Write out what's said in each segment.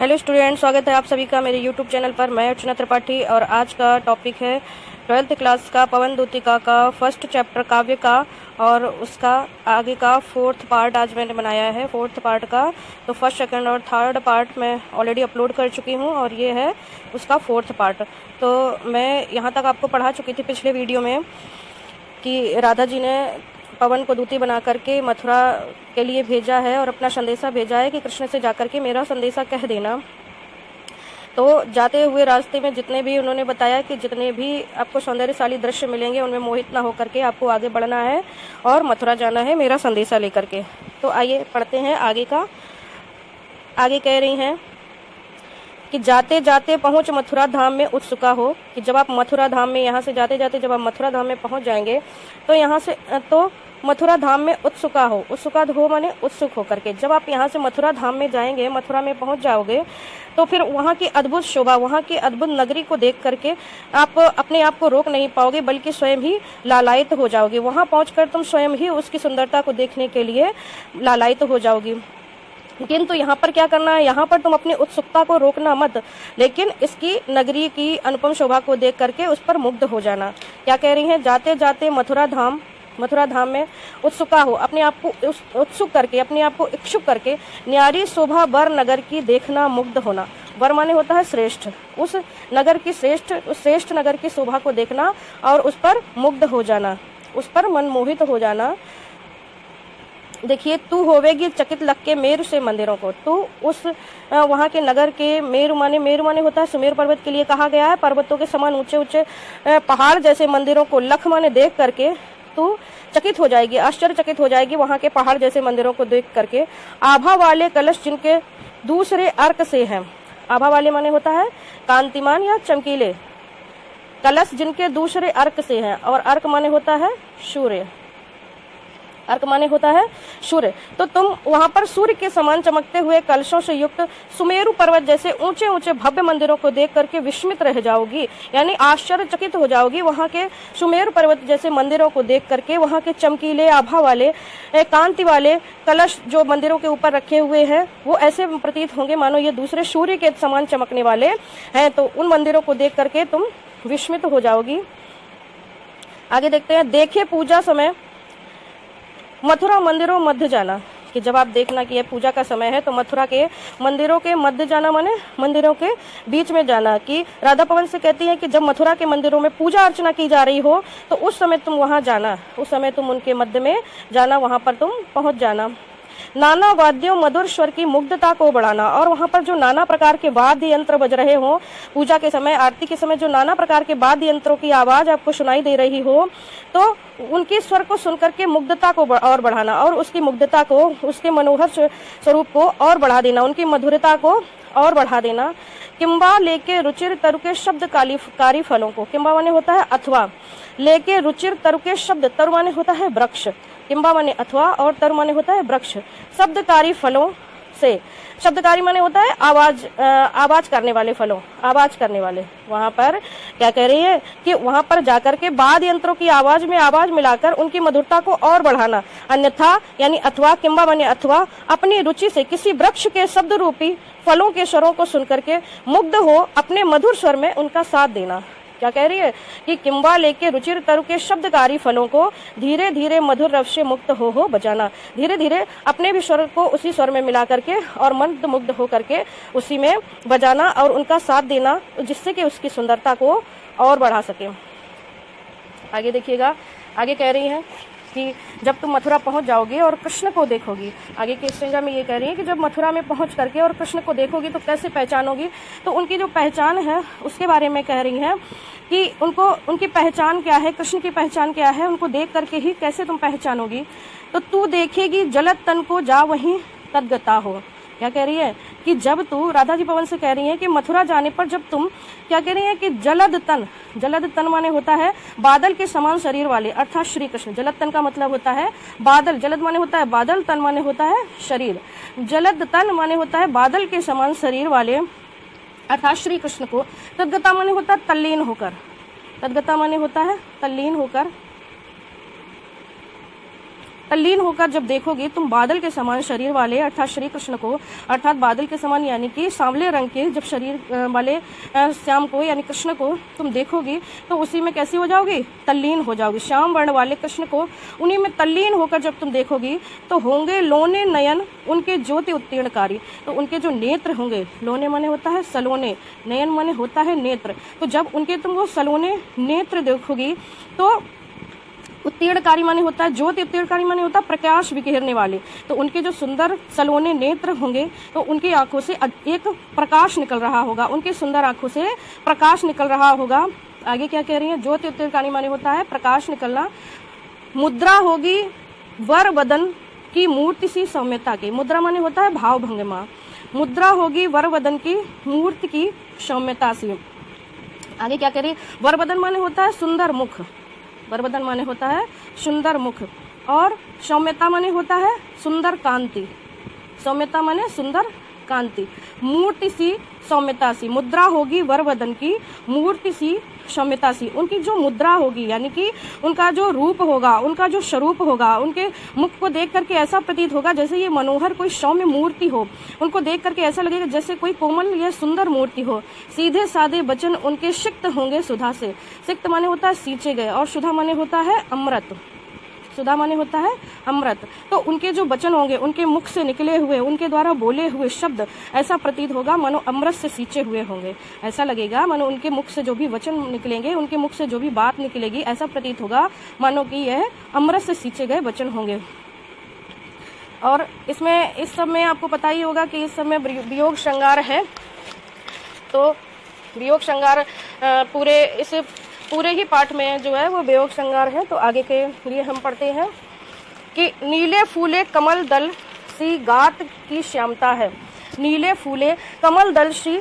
Hello student, स्वागत है आप सभी का मेरे यूट्यूब चैनल पर। मैं अर्चना त्रिपाठी और आज का टॉपिक है 12th क्लास का पवन दूतिका का फर्स्ट चैप्टर काव्य का और उसका आगे का फोर्थ पार्ट आज मैंने बनाया है। फोर्थ पार्ट का तो फर्स्ट, सेकंड और थर्ड पार्ट मैं ऑलरेडी अपलोड कर चुकी हूँ और ये है उसका फोर्थ पार्ट। तो मैं यहाँ तक आपको पढ़ा चुकी थी पिछले वीडियो में कि राधा जी ने पवन को दूती बना करके मथुरा के लिए भेजा है और अपना संदेशा भेजा है कि कृष्ण से जाकर के मेरा संदेशा कह देना। तो जाते हुए रास्ते में जितने भी उन्होंने बताया कि जितने भी आपको सौंदर्यशाली दृश्य मिलेंगे उनमें मोहित ना होकर के आपको आगे बढ़ना है और मथुरा जाना है मेरा संदेशा लेकर के। तो आइए पढ़ते हैं आगे का। आगे कह रही हैं कि जाते जाते पहुंच मथुरा धाम में उत्सुका हो, कि जब आप मथुरा धाम में यहाँ से जाते जाते जब आप मथुरा धाम में पहुंच जाएंगे तो यहाँ से तो मथुरा धाम में उत्सुका हो। उत्सुका हो माने उत्सुक होकर के। जब आप यहाँ से मथुरा धाम में जाएंगे, मथुरा में पहुंच जाओगे तो फिर वहाँ की अद्भुत शोभा, वहाँ की अद्भुत नगरी को देख करके आप अपने आप को रोक नहीं पाओगे, बल्कि स्वयं ही लालायित हो जाओगे। वहाँ पहुंचकर तुम स्वयं ही उसकी सुंदरता को देखने के लिए लालायित हो जाओगी। किंतु यहाँ पर क्या करना है, यहाँ पर तुम अपनी उत्सुकता को रोकना मत, लेकिन इसकी नगरी की अनुपम शोभा को देख करके उस पर मुग्ध हो जाना। क्या कह रही हैं? जाते जाते मथुरा धाम में उत्सुका हो, अपने आप को उत्सुक करके, अपने आप को इच्छुक करके न्यारी शोभा वर नगर की देखना, मुग्ध होना। वर माने होता है श्रेष्ठ, उस नगर की श्रेष्ठ नगर की शोभा को देखना और उस पर मुग्ध हो जाना, उस पर मनमोहित हो जाना। देखिए, तू होवेगी चकित लग के मेरु से मंदिरों को। तू उस वहाँ के नगर के मेरु माने होता है सुमेरु पर्वत के लिए कहा गया है। पर्वतों के समान ऊंचे ऊंचे पहाड़ जैसे मंदिरों को लख माने देख करके तू चकित हो जाएगी, आश्चर्यचकित हो जाएगी वहाँ के पहाड़ जैसे मंदिरों को देख करके। आभा वाले कलश जिनके दूसरे अर्क से हैं। आभा वाले माने होता है कांतिमान या चमकीले। कलश जिनके दूसरे अर्क से हैं, और अर्क माने होता है सूर्य। अर्क माने होता है सूर्य। तो तुम वहां पर सूर्य के समान चमकते हुए कलशों से युक्त सुमेरु पर्वत जैसे ऊंचे ऊंचे भव्य मंदिरों को देख करके विस्मित रह जाओगी, यानी आश्चर्यचकित हो जाओगी। वहां के सुमेरु पर्वत जैसे मंदिरों को देख करके, वहां के चमकीले आभा वाले कांति वाले कलश जो मंदिरों के ऊपर रखे हुए हैं वो ऐसे प्रतीत होंगे मानो ये दूसरे सूर्य के समान चमकने वाले हैं। तो उन मंदिरों को देख करके तुम विस्मित हो जाओगी। आगे देखते हैं। देखे पूजा समय मथुरा मंदिरों मध्य जाना, कि जब आप देखना कि यह पूजा का समय है तो मथुरा के मंदिरों के मध्य जाना माने मंदिरों के बीच में जाना। कि राधा पवन से कहती है कि जब मथुरा के मंदिरों में पूजा अर्चना की जा रही हो तो उस समय तुम वहां जाना, उस समय तुम उनके मध्य में जाना, वहां पर तुम पहुंच जाना। नाना वाद्यों मधुर स्वर की मुग्धता को बढ़ाना, और वहां पर जो नाना प्रकार के वाद्य यंत्र बज रहे हो पूजा के समय, आरती के समय, जो नाना प्रकार के वाद्य यंत्रों की आवाज आपको सुनाई दे रही हो तो उनके स्वर को सुनकर के मुग्धता को और बढ़ाना, और उसकी मुग्धता को, उसके मनोहर स्वरूप को और बढ़ा देना, उनकी मधुरता को और बढ़ा देना। किंबा लेके रुचिर तरु के शब्द कारी फलों को। किंबा माने होता है अथवा, लेके रुचिर तरु के शब्द, तरु माने होता है वृक्ष, किंबा माने अथवा, और तरु माने होता है वृक्ष। शब्दकारी फलों से, शब्दकारी माने होता है आवाज करने वाले फलों, आवाज करने वाले। वहां पर क्या कह रही है कि वहां पर जाकर के वाद्य यंत्रों की आवाज में आवाज मिलाकर उनकी मधुरता को और बढ़ाना। अन्यथा यानी अथवा, किंबा माने अथवा, अपनी रुचि से किसी वृक्ष के शब्द रूपी फलों के स्वरों को सुनकर के मुग्ध हो अपने मधुर स्वर में उनका साथ देना। क्या कह रही है कि किंबा लेके रुचिर तरु के शब्दकारी फलों को धीरे धीरे मधुर रव से मुक्त हो बजाना। धीरे धीरे अपने भी स्वर को उसी स्वर में मिला करके और मंद मुग्ध हो करके उसी में बजाना और उनका साथ देना, जिससे कि उसकी सुंदरता को और बढ़ा सके। आगे देखिएगा, आगे कह रही हैं कि जब तुम मथुरा पहुंच जाओगे और कृष्ण को देखोगी, आगे के स्टेंजा में ये कह रही है कि जब मथुरा में पहुंच करके और कृष्ण को देखोगी तो कैसे पहचानोगी। तो उनकी जो पहचान है उसके बारे में कह रही हैं कि उनकी पहचान क्या है, कृष्ण की पहचान क्या है, उनको देख करके ही कैसे तुम पहचानोगी। तो तू देखेगी जलद तन को जा वहीं तदगता हो। क्या कह रही है कि जब तू, राधा जी पवन से कह रही है कि मथुरा जाने पर जब तुम, क्या कह रही है कि जलद तन माने होता है बादल के समान शरीर वाले, अर्थात श्री कृष्ण। जलद तन का मतलब होता है बादल, जलद माने होता है बादल, तन माने होता है शरीर। जलद तन माने होता है बादल के समान शरीर वाले अर्थात श्री कृष्ण को। तद्गता माने होता है तल्लीन होकर, तद्गता माने होता है तल्लीन होकर। तल्लीन होकर जब देखोगे तुम बादल के समान शरीर वाले अर्थात श्री कृष्ण को, अर्थात बादल के समान यानी कि सांवले रंग के जब शरीर वाले श्याम को यानी कृष्ण को तुम देखोगे तो उसी में कैसे हो जाओगे, तल्लीन हो जाओगे। श्याम वर्ण वाले कृष्ण को उन्हीं में तल्लीन होकर जब तुम देखोगी तो होंगे लोने नयन उनके ज्योति उत्तीर्णकारी। तो उनके जो नेत्र होंगे, लोने माने होता है सलोने, नयन माने होता है नेत्र, तो जब उनके तुम वो सलोने नेत्र देखोगी तो उत्तीर्णकारी माने होता है ज्योति, उत्तीर्णकारी माने होता है प्रकाश बिखेरने वाले। तो उनके जो सुंदर सलोने नेत्र होंगे तो उनकी आंखों से एक प्रकाश निकल रहा होगा, उनके सुंदर आंखों से प्रकाश निकल रहा होगा। आगे क्या कह रही है, ज्योति उत्तीर्णकारी माने होता है प्रकाश निकलना। मुद्रा होगी वर वदन की मूर्ति सी सौम्यता की, मुद्रा माने होता है भाव भंगिमा, मुद्रा होगी वर वदन की मूर्ति की सौम्यता सी। आगे क्या कह रही है, वर वदन माने होता है सुंदर मुख, वरवदन माने होता है सुंदर मुख, और सौम्यता माने होता है सुंदर कांति, सौम्यता माने सुंदर कांति। मूर्ति सी सौम्यता सी, मुद्रा होगी वरवदन की मूर्ति सी सौम्यता सी। उनकी जो मुद्रा होगी यानी कि उनका जो रूप होगा, उनका जो स्वरूप होगा, उनके मुख को देख करके ऐसा प्रतीत होगा जैसे ये मनोहर कोई सौम्य मूर्ति हो। उनको देख करके ऐसा लगेगा जैसे कोई कोमल या सुंदर मूर्ति हो। सीधे सादे वचन उनके सिक्त होंगे सुधा से, सिक्त माने होता है सींचे गए, और सुधा माने होता है अमृत, सुधा माने होता है अमृत। तो उनके जो वचन होंगे, उनके मुख से निकले हुए, उनके द्वारा बोले हुए शब्द ऐसा प्रतीत होगा मानो अमृत से सींचे हुए होंगे। ऐसा लगेगा मानो उनके मुख से जो भी वचन निकलेंगे, उनके मुख से जो भी बात निकलेगी, ऐसा प्रतीत होगा मानो कि यह अमृत से सींचे गए वचन होंगे। और इसमें इस सब में आपको पता ही होगा कि इस समय वियोग श्रृंगार है। तो वियोग श्रृंगार पूरे ही पाठ में जो है वो वियोग श्रृंगार है। तो आगे के लिए हम पढ़ते हैं कि नीले फूले कमल दल सी गात की श्यामता है, नीले फूले कमल दल सी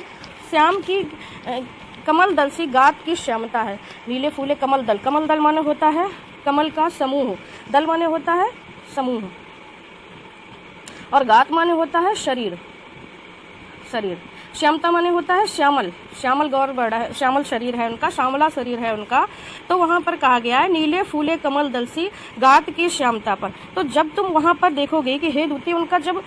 श्याम की कमल दल सी गात की श्यामता है। नीले फूले कमल दल, कमल दल माने होता है कमल का समूह, दल माने होता है समूह, और गात माने होता है शरीर, शरीर। श्यामता माने होता है श्यामल, श्यामल गौर बड़ा है, श्यामल शरीर है उनका, श्यामला शरीर है उनका। तो वहां पर कहा गया है नीले फूले कमल दल सी गात की श्यामता पर। तो जब तुम वहां पर देखोगे कि हे दूती, उनका जब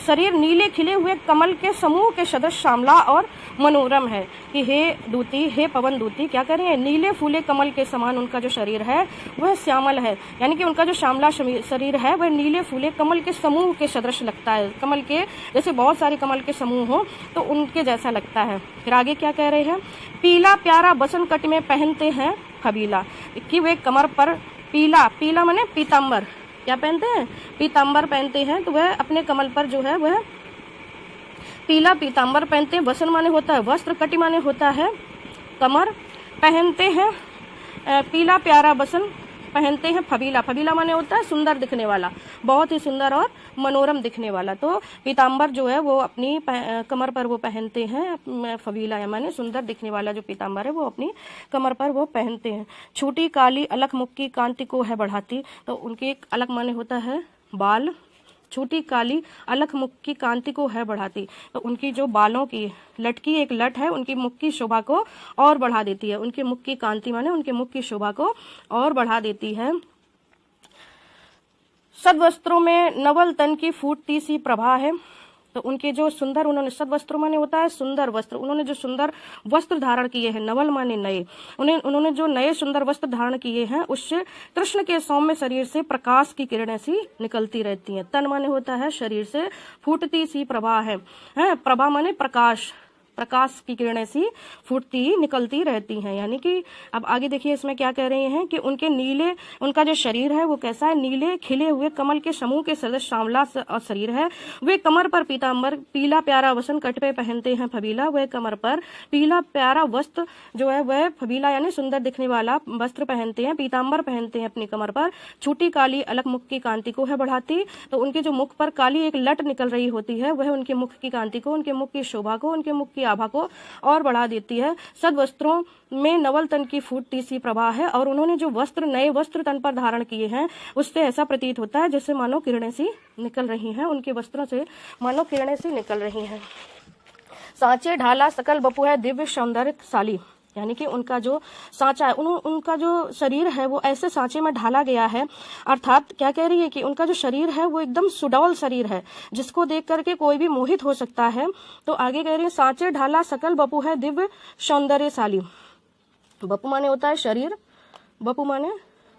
शरीर नीले खिले हुए कमल के समूह के सदृश श्यामला और मनोरम है, कि हे दूती, हे पवन दूती, क्या कर रहे हैं, नीले फूले कमल के समान उनका जो शरीर है वह श्यामल है, यानी कि उनका जो श्यामला शरीर है वह नीले फूले कमल के समूह के सदृश लगता है। कमल के जैसे बहुत सारे कमल के समूह हो तो उनके जैसा लगता है। फिर आगे क्या कह रहे हैं, पीला प्यारा बसन कट में पहनते हैं फबीला, कि वे कमर पर पीला, पीला माने पीताम्बर, क्या पहनते हैं, पीताम्बर पहनते हैं। तो वह अपने कमल पर जो है वह पीला पीताम्बर पहनते हैं। वसन माने होता है वस्त्र, कटि माने होता है कमर, पहनते हैं पीला प्यारा बसन पहनते हैं फबीला, फबीला माने होता है सुंदर दिखने वाला, बहुत ही सुंदर और मनोरम दिखने वाला। तो पीताम्बर जो है वो अपनी कमर पर वो पहनते हैं, फबीला माने सुंदर दिखने वाला जो पीताम्बर है वो अपनी कमर पर वो पहनते हैं। छोटी काली अलख मुख की कांति को है बढ़ाती, तो उनके अलख माने होता है बाल, छोटी काली अलख मुख की कांति को है बढ़ाती, तो उनकी जो बालों की लटकी एक लट है उनकी मुख की शोभा को और बढ़ा देती है, उनके मुख की कांति माने उनके मुख की शोभा को और बढ़ा देती है। सदवस्त्रों में नवल तन की फूटती सी प्रभा है, तो उनके जो सुंदर, उन्होंने सदवस्त्रों माने होता है सुंदर वस्त्र, उन्होंने जो सुंदर वस्त्र धारण किए हैं, नवल माने नए, उन्होंने जो नए सुंदर वस्त्र धारण किए हैं उससे कृष्ण के सौम्य शरीर से प्रकाश की किरणें सी निकलती रहती हैं। तन माने होता है शरीर से, फूटती सी प्रभा है, प्रभा माने प्रकाश, प्रकाश की किरणें सी फूटती निकलती रहती हैं। यानी कि अब आगे देखिए इसमें क्या कह रहे हैं कि उनके नीले, उनका जो शरीर है वो कैसा है, नीले खिले हुए कमल के समूह के सदृश श्यामला शरीर है। वे कमर पर पीताम्बर पीला प्यारा वसन कट पे पहनते हैं फबीला, वह कमर पर पीला प्यारा वस्त्र जो है वह फबीला यानी सुंदर दिखने वाला वस्त्र पहनते हैं, पीताम्बर पहनते हैं अपनी कमर पर। छोटी काली अलग मुख की कांति को है बढ़ाती, तो उनके जो मुख पर काली एक लट निकल रही होती है वह उनके मुख की कांति को, उनके मुख की शोभा को, उनके मुख की आभा को और बढ़ा देती है। सद वस्त्रों में नवल तन की फूटती सी प्रभा है, और उन्होंने जो वस्त्र, नए वस्त्र तन पर धारण किए हैं उससे ऐसा प्रतीत होता है जैसे मानो किरणें सी निकल रही हैं, उनके वस्त्रों से मानो किरणें सी निकल रही हैं। सांचे ढाला सकल बपु है दिव्य सौंदर्यशाली, यानी कि उनका जो सांचा है, उनका जो शरीर है वो ऐसे सांचे में ढाला गया है। अर्थात क्या कह रही है कि उनका जो शरीर है वो एकदम सुडौल शरीर है, जिसको देख करके कोई भी मोहित हो सकता है। तो आगे कह रही है सांचे ढाला सकल बपु है दिव्य सौंदर्यशाली। बपु माने होता है शरीर, बपु माने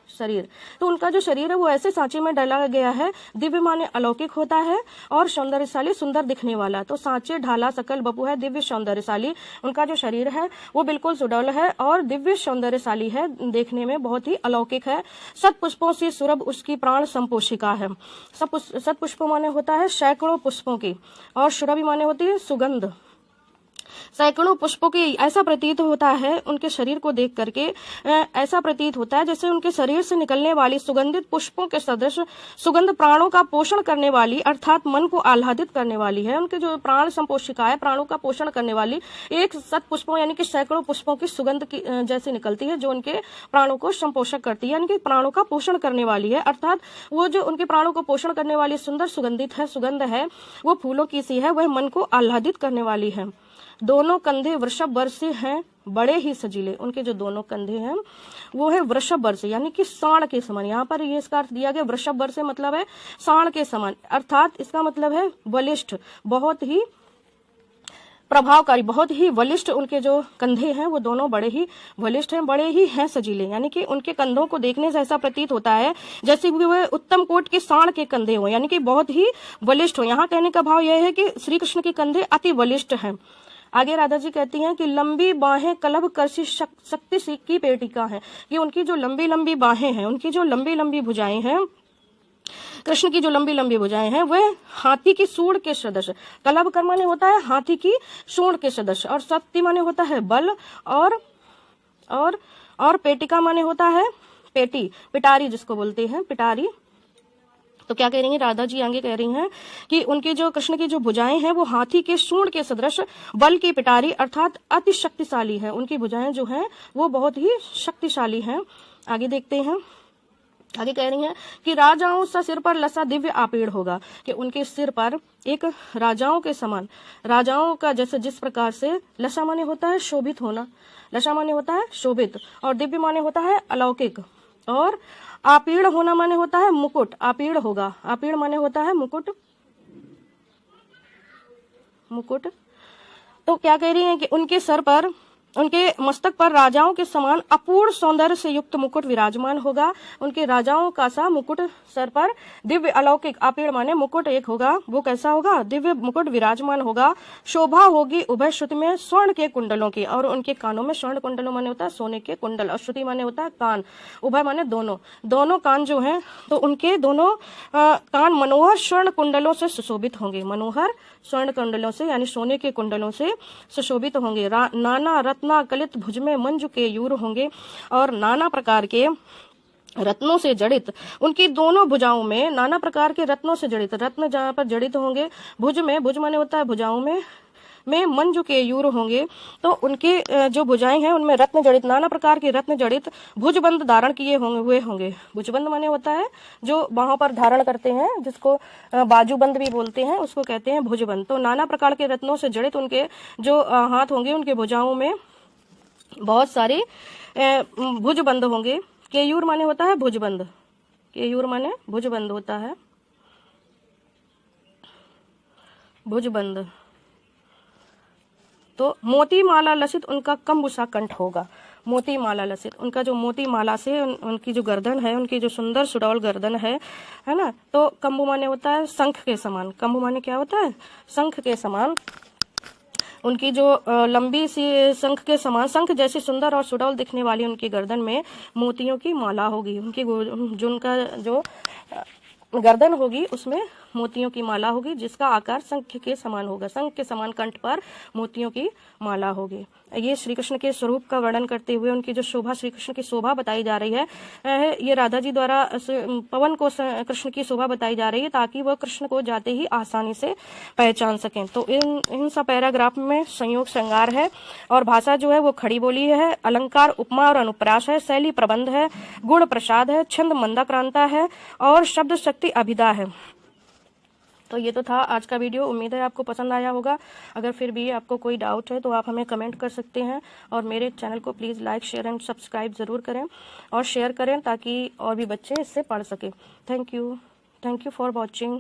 शरीर। तो उनका जो शरीर है वो ऐसे सांचे में डाला गया है। दिव्य माने अलौकिक होता है और सौंदर्यशाली सुंदर दिखने वाला। तो सांचे ढाला सकल बपु है दिव्य सौंदर्यशाली। उनका जो शरीर है वो बिल्कुल सुडौल है और दिव्य सौंदर्यशाली है, देखने में बहुत ही अलौकिक है। सत पुष्पों से सुरभ उसकी प्राण संपोषिका है। सत पुष्पों माने होता है सैकड़ों पुष्पों की, और सुरभि माने होती है सुगंध। सैकड़ों पुष्पों की ऐसा प्रतीत होता है, उनके शरीर को देख करके ऐसा प्रतीत होता है जैसे उनके शरीर से निकलने वाली सुगंधित पुष्पों के सदृश सुगंध प्राणों का पोषण करने वाली, अर्थात मन को आह्लादित करने वाली है। उनके जो प्राण संपोषिका है, प्राणों का पोषण करने वाली, एक सत पुष्पों यानी कि सैकड़ों पुष्पों की सुगंध की जैसे निकलती है, जो उनके प्राणों को संपोषक करती है, यानी कि प्राणों का पोषण करने वाली है। अर्थात वो जो उनके प्राणों को पोषण करने वाली सुंदर सुगंधित है, सुगंध है, वो फूलों की सी है, वह मन को आह्लादित करने वाली है। दोनों कंधे वृषभ वर्षे हैं, बड़े ही सजीले। उनके जो दोनों कंधे हैं वो है वृषभ वर्षे, यानी कि सांड के समान। यहाँ पर ये इसका अर्थ दिया गया, वृषभ वर्षे मतलब है सांड के समान, अर्थात इसका मतलब है बलिष्ठ, बहुत ही प्रभावकारी, बहुत ही बलिष्ठ। उनके जो कंधे हैं वो दोनों बड़े ही बलिष्ठ हैं, बड़े ही हैं सजीले, यानी कि उनके कंधों को देखने से ऐसा प्रतीत होता है जैसे कि वह उत्तम कोट के सांड के कंधे हो, यानी कि बहुत ही बलिष्ठ हो। यहाँ कहने का भाव यह है कि श्री कृष्ण के कंधे अति बलिष्ठ हैं। आगे राधा जी कहती हैं कि लंबी बाहें कलभ कर्षि शक्ति की पेटिका है, कि उनकी जो लंबी लंबी बाहें हैं, उनकी जो लंबी लंबी भुजाएं हैं, कृष्ण की जो लंबी लंबी भुजाएं हैं वह हाथी की सूंड के सदृश। कलभ कर माने होता है हाथी की सूंड के सदृश, और शक्ति माने होता है बल, और पेटिका माने होता है पेटी, पिटारी जिसको बोलते हैं, पिटारी। तो क्या कह रही हैं राधा जी आगे कह रही हैं कि उनकी जो कृष्ण की जो भुजाएं हैं वो हाथी के सूंड के सदृश, बल की पिटारी, अर्थात अति शक्तिशाली है। उनकी भुजाएं जो हैं वो बहुत ही शक्तिशाली हैं। आगे देखते हैं, आगे कह रही हैं कि राजाओं सा सिर पर लसा दिव्य आपेड़ होगा, कि उनके सिर पर एक राजाओं के समान, राजाओं का जैसे जिस प्रकार से लसा माने होता है शोभित होना, लसा माने होता है शोभित, और दिव्य माने होता है अलौकिक, और आपीड़ होना माने होता है मुकुट, आपीड़ होगा, आपीड़ माने होता है मुकुट, मुकुट। तो क्या कह रही हैं कि उनके सर पर, उनके मस्तक पर राजाओं के समान अपूर्ण सौंदर्य से युक्त मुकुट विराजमान होगा। उनके राजाओं का सा मुकुट सर पर दिव्य अलौकिक, आपीड़ माने मुकुट एक होगा, वो कैसा होगा, दिव्य मुकुट विराजमान होगा। शोभा होगी उभय श्रुति में स्वर्ण के कुंडलों की, और उनके कानों में स्वर्ण कुंडलों माने होता है सोने के कुंडल, और श्रुति माने होता है कान, उभय माने दोनों, दोनों कान जो हैं तो उनके दोनों कान मनोहर स्वर्ण कुंडलों से सुशोभित होंगे, मनोहर स्वर्ण कुंडलों से यानी सोने के कुंडलों से सुशोभित होंगे। नाना रत्ना कलित भुज में मंजू के यूर होंगे, और नाना प्रकार के रत्नों से जड़ित, उनकी दोनों भुजाओं में नाना प्रकार के रत्नों से जड़ित, रत्न जहाँ पर जड़ित होंगे, भुज में, भुज माने होता है भुजाओं में मंजू के यूर होंगे। तो उनके जो भुजाएं हैं उनमें रत्न जड़ित, नाना प्रकार के रत्न जड़ित भुजबंद धारण किए हुए होंगे। भुजबंद माने होता है जो बाहों पर धारण करते हैं, जिसको बाजूबंद भी बोलते हैं, उसको कहते हैं भुजबंद। तो नाना प्रकार के रत्नों से जड़ित उनके जो हाथ होंगे, उनके भुजाओं में बहुत सारे भुजबंद होंगे। केयूर माने होता है भुजबंद, केयूर माने भुजबंद होता है, भुजबंद। तो मोती माला लसित उनका कंबुसा कंठ होगा, मोती माला लसित, उनका जो मोती माला से उनकी जो गर्दन है, उनकी जो सुंदर सुडौल गर्दन है ना। तो कंबु माने होता है शंख के समान, कंबु माने क्या होता है, शंख के समान। उनकी जो लंबी सी शंख के समान, शंख जैसी सुंदर और सुडौल दिखने वाली उनकी गर्दन में मोतियों की माला होगी। उनकी जो उनका जो गर्दन होगी उसमें मोतियों की माला होगी, जिसका आकार शंख के समान होगा, शंख के समान कंठ पर मोतियों की माला होगी। ये श्री कृष्ण के स्वरूप का वर्णन करते हुए उनकी जो शोभा, श्री कृष्ण की शोभा बताई जा रही है, ये राधा जी द्वारा पवन को कृष्ण की शोभा बताई जा रही है, ताकि वह कृष्ण को जाते ही आसानी से पहचान सकें। तो इन सब पैराग्राफ में संयोग श्रृंगार है, और भाषा जो है वो खड़ी बोली है, अलंकार उपमा और अनुप्रास है, शैली प्रबंध है, गुण प्रसाद है, छंद मंदाक्रांता है, और शब्द शक्ति अभिदा है। तो तो ये तो था आज का वीडियो। उम्मीद है आपको पसंद आया होगा। अगर फिर भी आपको कोई डाउट है तो आप हमें कमेंट कर सकते हैं, और मेरे चैनल को please like, share and subscribe ज़रूर करें और शेयर करें ताकि और भी बच्चे इससे पढ़ सकें। Thank you for watching.